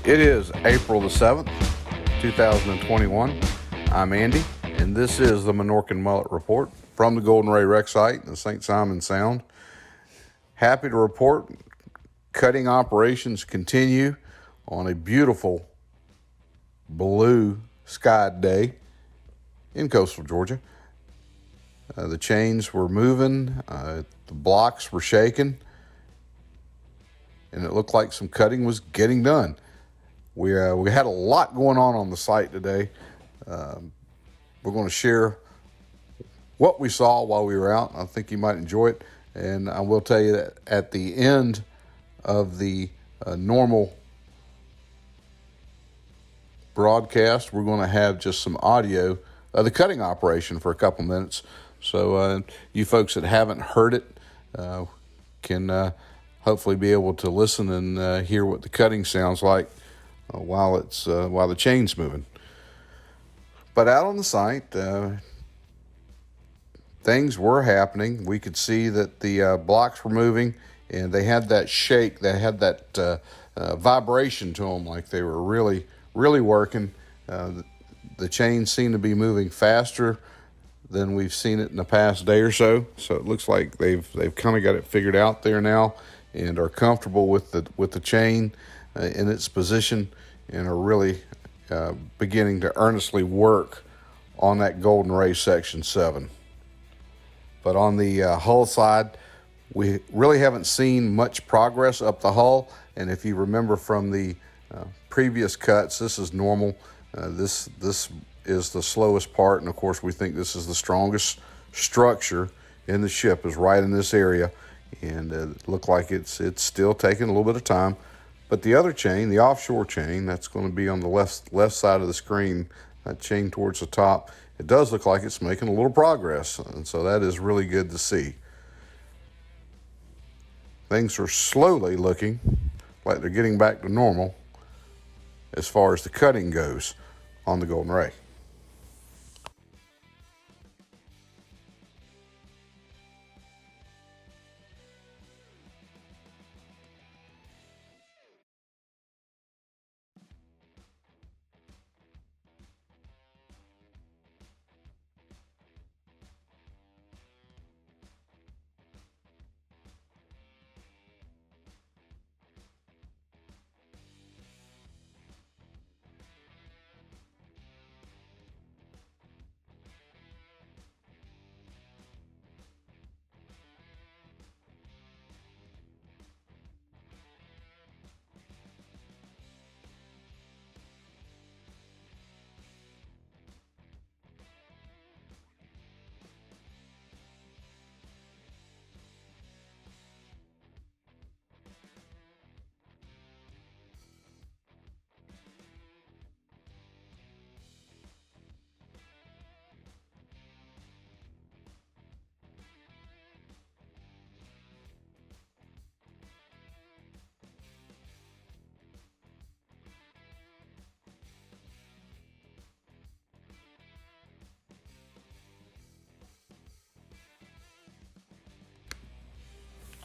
It is April the 7th, 2021. I'm Andy, and this is the Minorcan Mullet Report from the Golden Ray Rec Site in the St. Simons Sound. Happy to report cutting operations continue on a beautiful blue skied day in coastal Georgia. The chains were moving, the blocks were shaking, and it looked like some cutting was getting done. We had a lot going on the site today. We're going to share what we saw while we were out. I think you might enjoy it. And I will tell you that at the end of the normal broadcast, we're going to have just some audio of the cutting operation for a couple minutes. So you folks that haven't heard it can hopefully be able to listen and hear what the cutting sounds like while the chain's moving. But out on the site, things were happening. We could see that the blocks were moving, and they had that shake. They had that vibration to them, like they were really, really working. The chains seem to be moving faster than we've seen it in the past day or so. So it looks like they've kind of got it figured out there now, and are comfortable with the chain in its position, and are really beginning to earnestly work on that Golden Ray Section 7. But on the hull side, we really haven't seen much progress up the hull. And if you remember from the previous cuts, this is normal. This is the slowest part, and of course we think this is the strongest structure in the ship, is right in this area. And it looked like it's still taking a little bit of time. But the other chain, the offshore chain, that's going to be on the left side of the screen, that chain towards the top, it does look like it's making a little progress. And so that is really good to see. Things are slowly looking like they're getting back to normal as far as the cutting goes on the Golden Ray.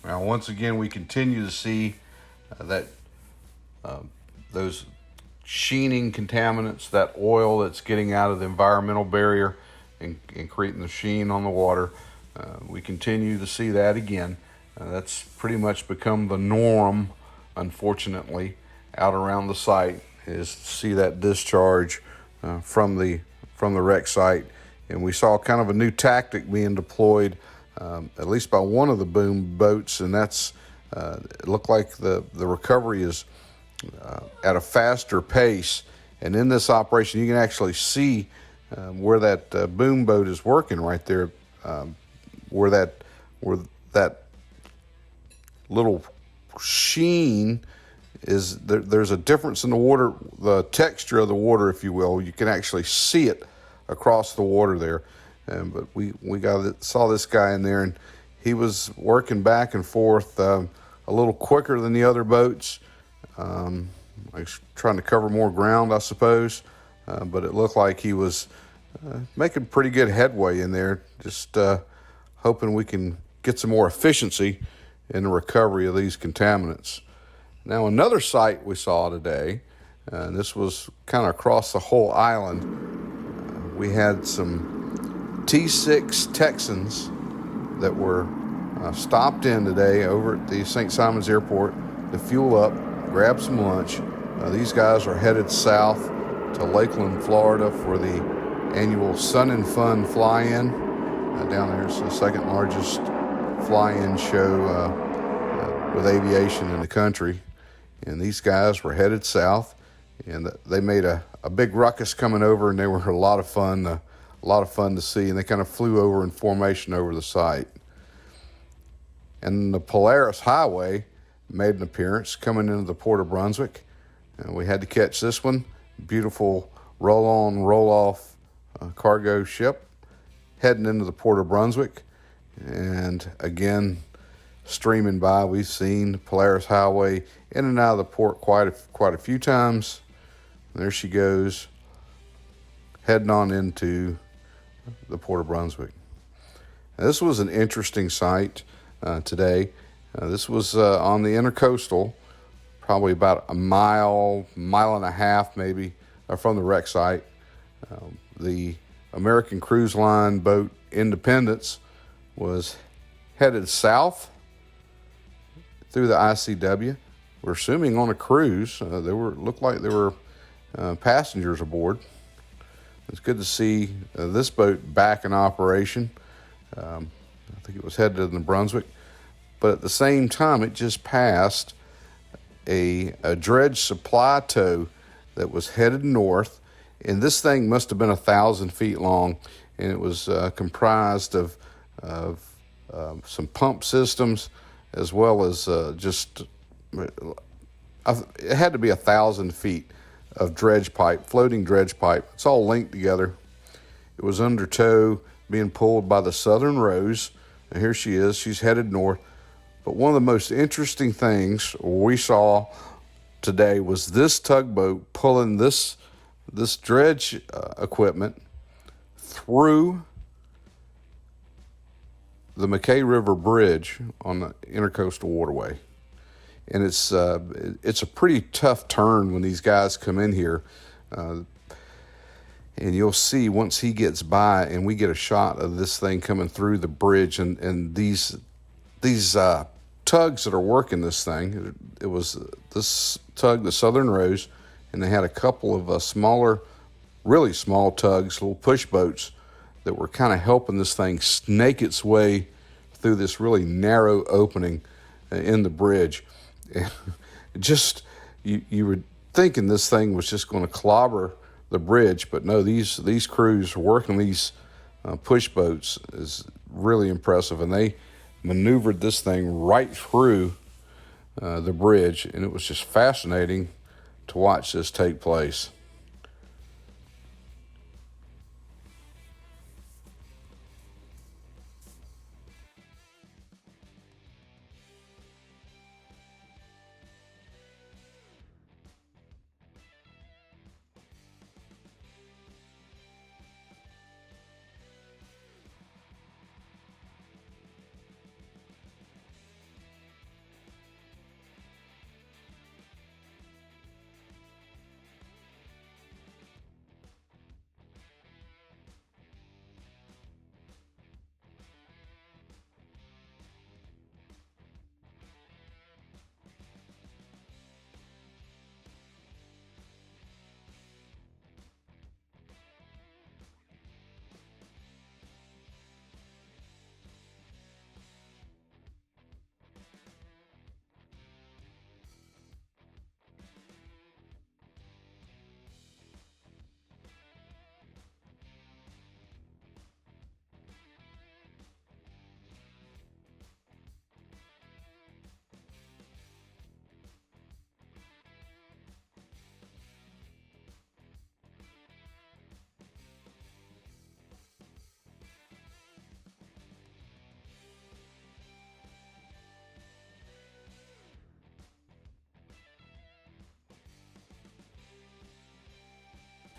Now, once again, we continue to see that those sheening contaminants, that oil that's getting out of the environmental barrier and creating the sheen on the water. We continue to see that again. That's pretty much become the norm, unfortunately, out around the site, is to see that discharge from the wreck site. And we saw kind of a new tactic being deployed, at least by one of the boom boats, and that's it looked like the recovery is at a faster pace. And in this operation, you can actually see where that boom boat is working right there, where that little sheen is. There's a difference in the water, the texture of the water, if you will. You can actually see it across the water there. But we saw this guy in there, and he was working back and forth a little quicker than the other boats. He's trying to cover more ground, I suppose. But it looked like he was making pretty good headway in there, just hoping we can get some more efficiency in the recovery of these contaminants. Now, another site we saw today, And this was kind of across the whole island. We had some T6 Texans that were stopped in today over at the St. Simons Airport to fuel up, grab some lunch. These guys are headed south to Lakeland, Florida for the annual Sun and Fun fly-in. Down there is the second largest fly-in show with aviation in the country. And these guys were headed south, and they made a big ruckus coming over, and they were a lot of fun to see. And they kind of flew over in formation over the site. And the Polaris Highway made an appearance coming into the Port of Brunswick. And we had to catch this one. Beautiful roll-on, roll-off cargo ship heading into the Port of Brunswick. And again, streaming by, we've seen Polaris Highway in and out of the port quite a few times. There she goes, heading on into the Port of Brunswick. Now, this was an interesting sight today. This was on the Intercoastal, probably about a mile and a half maybe from the wreck site. The American Cruise Line boat Independence was headed south through the ICW. We're assuming on a cruise. Looked like there were passengers aboard. It's good to see this boat back in operation. I think it was headed to the Brunswick. But at the same time, it just passed a dredge supply tow that was headed north. And this thing must have been 1,000 feet long. And it was comprised of some pump systems, as well as it had to be 1,000 feet of dredge pipe, floating dredge pipe. It's all linked together. It was under tow, being pulled by the Southern Rose. And here she is. She's headed north. But one of the most interesting things we saw today was this tugboat pulling this dredge equipment through the McKay River Bridge on the Intercoastal Waterway. And it's a pretty tough turn when these guys come in here. And you'll see once he gets by and we get a shot of this thing coming through the bridge and these tugs that are working this thing. It was this tug, the Southern Rose, and they had a couple of smaller, really small tugs, little push boats that were kind of helping this thing snake its way through this really narrow opening in the bridge. Just you were thinking this thing was just going to clobber the bridge, but no, these crews working these push boats is really impressive, and they maneuvered this thing right through the bridge, and it was just fascinating to watch this take place.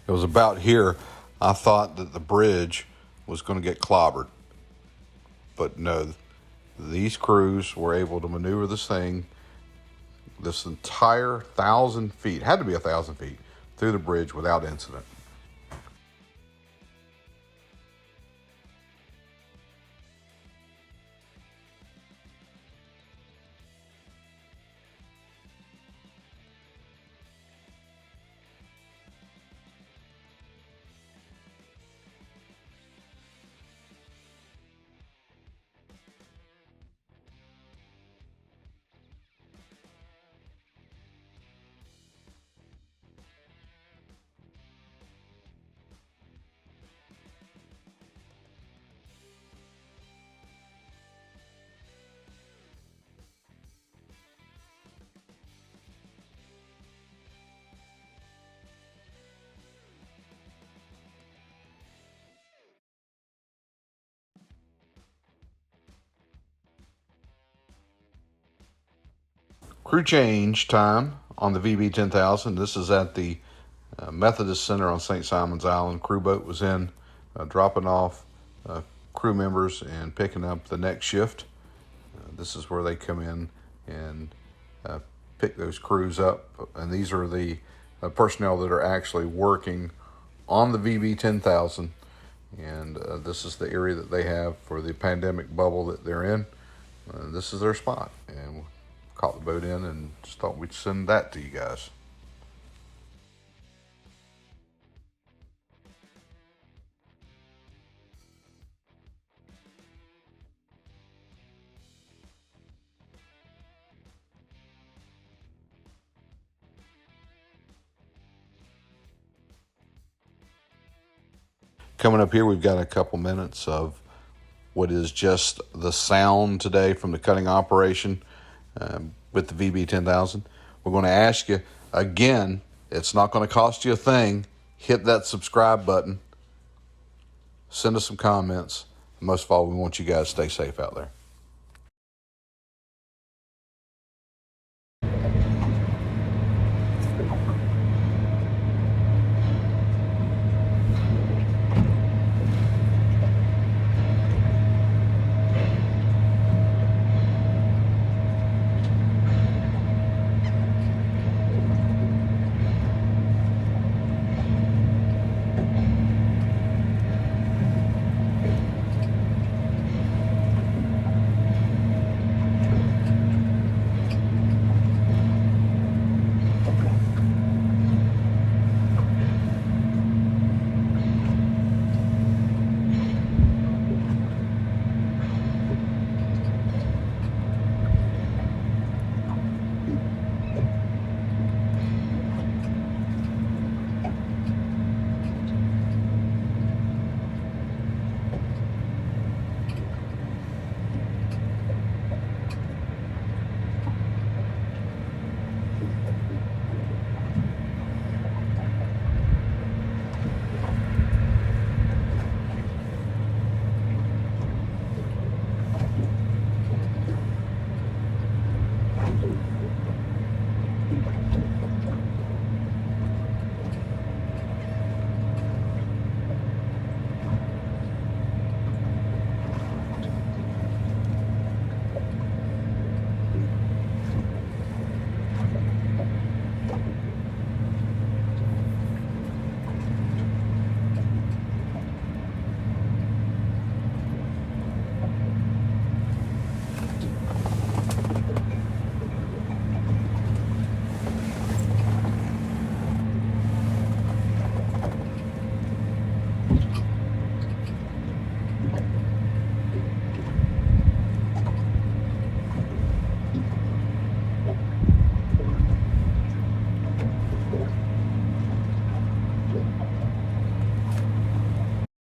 It was about here I thought that the bridge was going to get clobbered. But no, these crews were able to maneuver this thing this entire 1,000 feet, had to be 1,000 feet, through the bridge without incident. Crew change time on the VB 10,000. This is at the Methodist Center on St. Simons Island. Crew boat was in, dropping off crew members and picking up the next shift. This is where they come in and pick those crews up. And these are the personnel that are actually working on the VB 10,000. And this is the area that they have for the pandemic bubble that they're in. This is their spot. And caught the boat in and just thought we'd send that to you guys. Coming up here, we've got a couple minutes of what is just the sound today from the cutting operation with the VB 10,000. We're going to ask you again, it's not going to cost you a thing. Hit that subscribe button. Send us some comments. Most of all, we want you guys to stay safe out there.